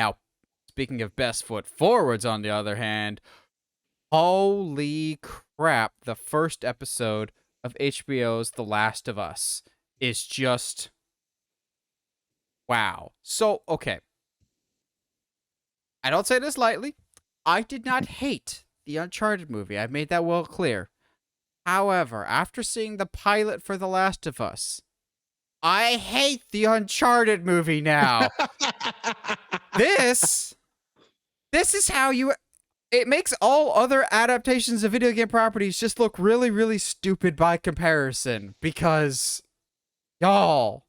Now, speaking of best foot forwards, on the other hand, holy crap, the first episode of HBO's The Last of Us is just wow. So, okay, I don't say this lightly. I did not hate the Uncharted movie. I've made that well clear. However, after seeing the pilot for The Last of Us, I hate the Uncharted movie now. This is how you... It makes all other adaptations of video game properties just look really, really stupid by comparison. Because, y'all,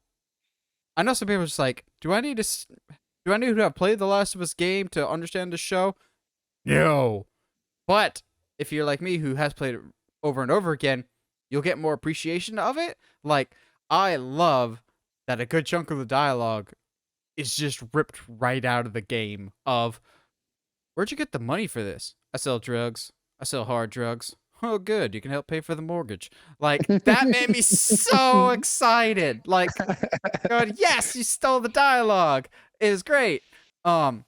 I know some people are just like, do I need to have played the Last of Us game to understand the show? No. But if you're like me, who has played it over and over again, you'll get more appreciation of it. Like, I love that a good chunk of the dialogue is just ripped right out of the game of, where'd you get the money for this? I sell drugs. I sell hard drugs. Oh, good. You can help pay for the mortgage. Like, that made me so excited. Like, God, yes, you stole the dialogue. It is great. But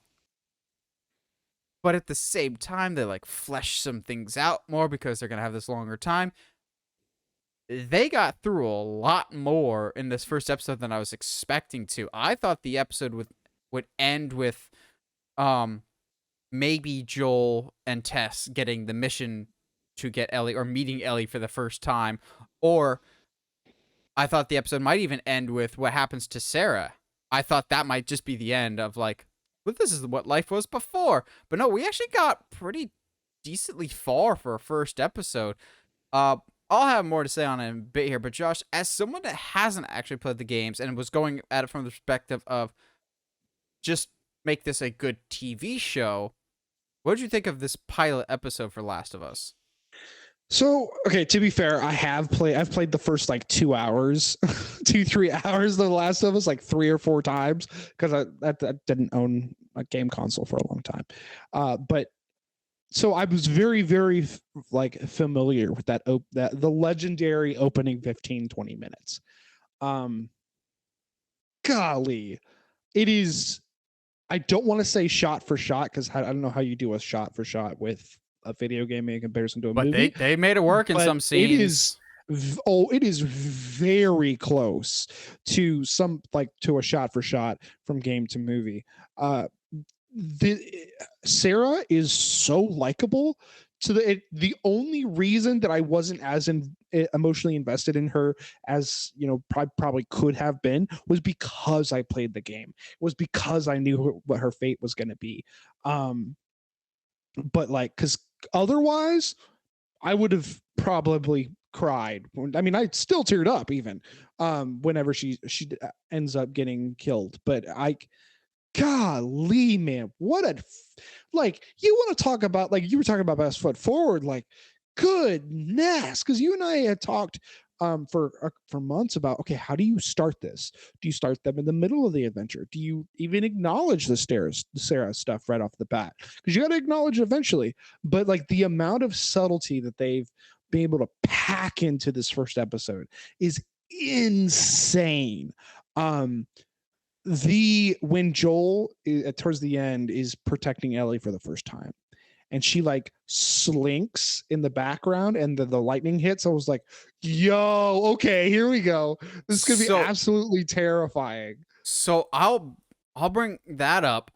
at the same time, they like flesh some things out more because they're gonna have this longer time. They got through a lot more in this first episode than I was expecting to. I thought the episode would end with maybe Joel and Tess getting the mission to get Ellie, or meeting Ellie for the first time, or I thought the episode might even end with what happens to Sarah. I thought that might just be the end of like, well, this is what life was before. But no, we actually got pretty decently far for a first episode. I'll have more to say on it in a bit here, but Josh, as someone that hasn't actually played the games and was going at it from the perspective of just make this a good TV show, what did you think of this pilot episode for Last of Us? So, okay, to be fair, I've played the first like 2 hours, 3 hours of The Last of Us like 3 or 4 times because I didn't own a game console for a long time. But so I was very, very like familiar with that the legendary opening 15-20 minutes. Golly, it is, I don't want to say shot for shot because I don't know how you do a shot for shot with a video game in comparison to a movie. But they made it work in some scenes. It is very close to to a shot for shot from game to movie. Sarah is so likable to the only reason that I wasn't as emotionally invested in her as probably could have been was because I played the game. It was because I knew what her fate was going to be. But like, because otherwise I would have probably cried. I mean, I still teared up even whenever she ends up getting killed. But golly, man, what a like, you want to talk about, like you were talking about best foot forward, like goodness, because you and I had talked for months about, okay, how do you start this? Do you start them in the middle of the adventure? Do you even acknowledge the Sarah stuff right off the bat? Because you got to acknowledge it eventually. But like the amount of subtlety that they've been able to pack into this first episode is insane. When Joel towards the end is protecting Ellie for the first time, and she like slinks in the background and the lightning hits, I was like, yo, okay, here we go. This is gonna be absolutely terrifying. So I'll bring that up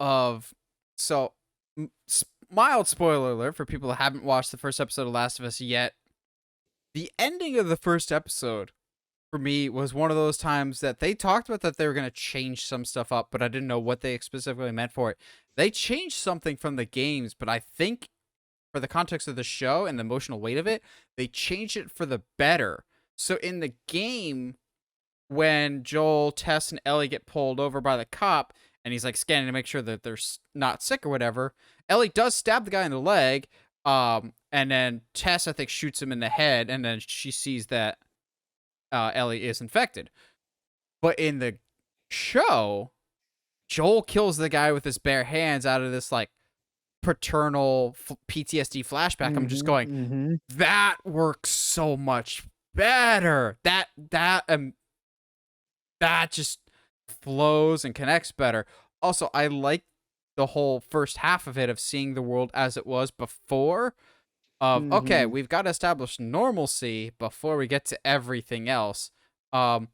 mild spoiler alert for people that haven't watched the first episode of Last of Us yet. The ending of the first episode for me was one of those times that they talked about that they were going to change some stuff up, but I didn't know what they specifically meant for it. They changed something from the games, but I think for the context of the show and the emotional weight of it, they changed it for the better. So in the game, when Joel, Tess, and Ellie get pulled over by the cop, and he's like scanning to make sure that they're not sick or whatever, Ellie does stab the guy in the leg, and then Tess, I think, shoots him in the head, and then she sees that Ellie is infected. But in the show, Joel kills the guy with his bare hands out of this like paternal PTSD flashback. I'm just going, that works so much better. That just flows and connects better. Also, I like the whole first half of it of seeing the world as it was before. Of okay, Mhm. we've got to establish normalcy before we get to everything else. Um,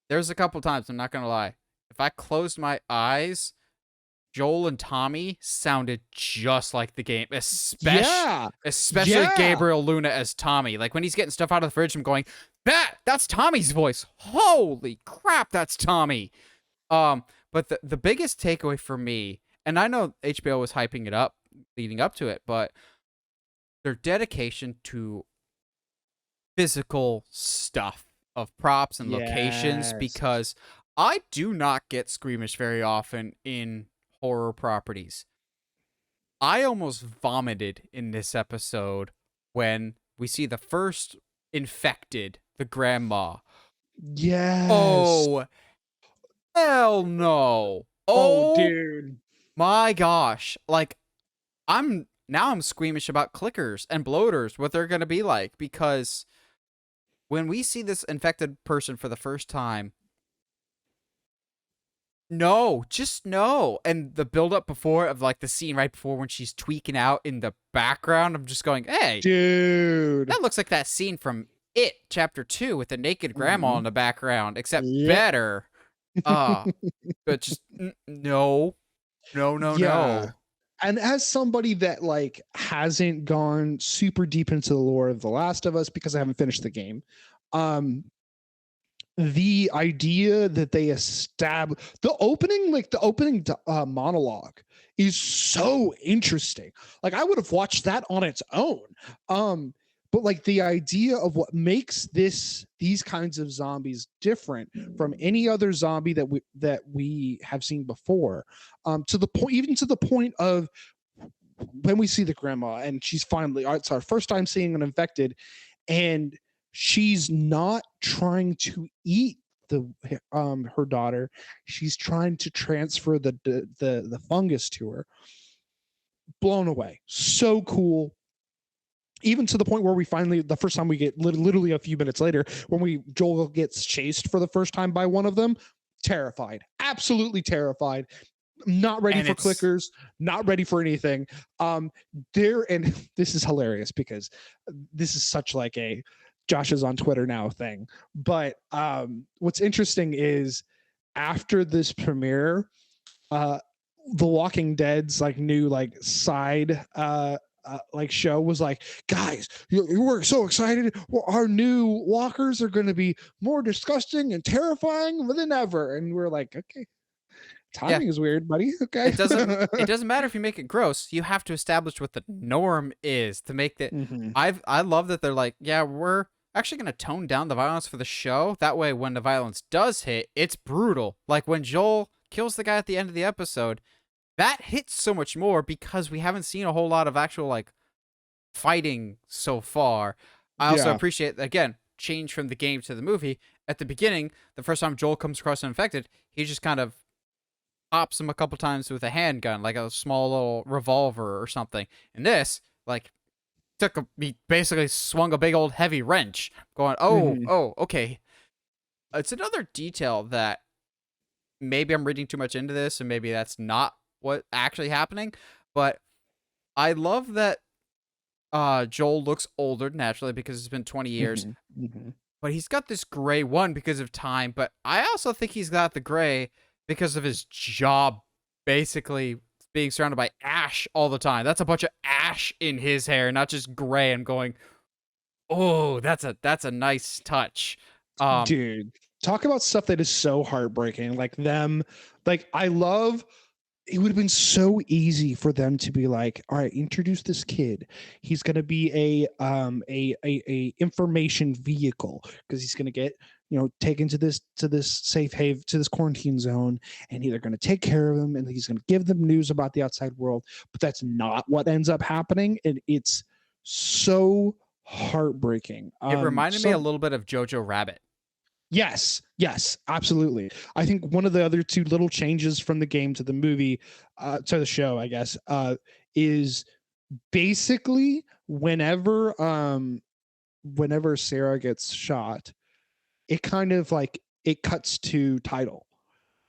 there's a couple times, I'm not gonna lie, if I closed my eyes, Joel and Tommy sounded just like the game, Yeah. especially Yeah. Gabriel Luna as Tommy. Like when he's getting stuff out of the fridge, I'm going, that's Tommy's voice. Holy crap, that's Tommy. But the biggest takeaway for me, and I know HBO was hyping it up leading up to it, but their dedication to physical stuff of props and locations, Yes. because I do not get squeamish very often in horror properties. I almost vomited in this episode when we see the first infected, the grandma. Yes. Oh, hell no. Oh, Oh dude. my gosh. Like, I'm squeamish about clickers and bloaters, what they're going to be like, because when we see this infected person for the first time, no, just no. And the build up before of like the scene right before when she's tweaking out in the background, I'm just going, hey, Dude. that looks like that scene from It Chapter 2 with the naked grandma in Mhm. the background, except Yep. better. Uh, but just no, no, no, Yeah. no. And as somebody that like hasn't gone super deep into the lore of The Last of Us because I haven't finished the game, um, the idea that they establish the opening monologue is so interesting. Like I would have watched that on its own. Um, but like the idea of what makes these kinds of zombies different from any other zombie that we have seen before, to the point, even to the point of when we see the grandma and she's finally, it's our first time seeing an infected, and she's not trying to eat the her daughter, she's trying to transfer the fungus to her. Blown away, so cool. Even to the point where we finally, the first time we get literally a few minutes later, when Joel gets chased for the first time by one of them, terrified, absolutely terrified, not ready And for it's clickers, not ready for anything. There, and this is hilarious because this is such like a Josh is on Twitter now thing. But what's interesting is after this premiere, uh, the Walking Dead's like new like side like show was like, guys, we're so excited. Well, our new walkers are going to be more disgusting and terrifying than ever. And we're like, okay, yeah, timing is weird, buddy. Okay. it doesn't matter if you make it gross. You have to establish what the norm is to make that. Mhm. I love that they're like, yeah, we're actually gonna tone down the violence for the show. That way, when the violence does hit, it's brutal. Like when Joel kills the guy at the end of the episode, that hits so much more because we haven't seen a whole lot of actual like fighting so far. I also Yeah. appreciate again change from the game to the movie. At the beginning, the first time Joel comes across an infected, he just kind of pops him a couple times with a handgun, like a small little revolver or something. In this, like, he basically swung a big old heavy wrench, going, oh, Mhm. oh, okay. It's another detail that maybe I'm reading too much into this, and maybe that's not what actually happening. But I love that Joel looks older naturally because it's been 20 years, Mhm. Mhm. but he's got this gray one because of time. But I also think he's got the gray because of his job, basically being surrounded by ash all the time. That's a bunch of ash in his hair, not just gray. I'm going, oh, that's a nice touch. Um, Dude, talk about stuff that is so heartbreaking. Like them, like I love, it would have been so easy for them to be like, all right, introduce this kid. He's going to be a information vehicle because he's going to get, taken to this safe haven, to this quarantine zone, and they're going to take care of him and he's going to give them news about the outside world. But that's not what ends up happening, and it's so heartbreaking. it reminded me a So little bit of Jojo Rabbit. yes, yes, absolutely. I think one of the other two little changes from the game to the movie, to the show, I guess, is basically whenever Sarah gets shot, it kind of like it cuts to title,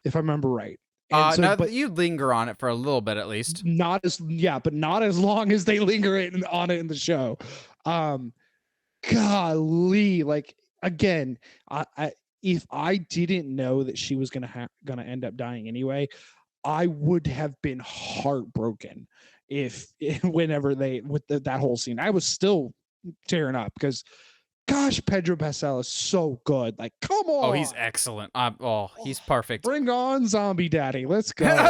if I remember right. And so, No, but you linger on it for a little bit at least. but not as long as they linger on it in the show. Golly, like again, I if I didn't know that she was gonna end up dying anyway, I would have been heartbroken if whenever they with that whole scene. I was still tearing up because gosh, Pedro Pascal is so good. Like, come Oh, on. he's excellent. He's perfect. Bring on Zombie Daddy. Let's go.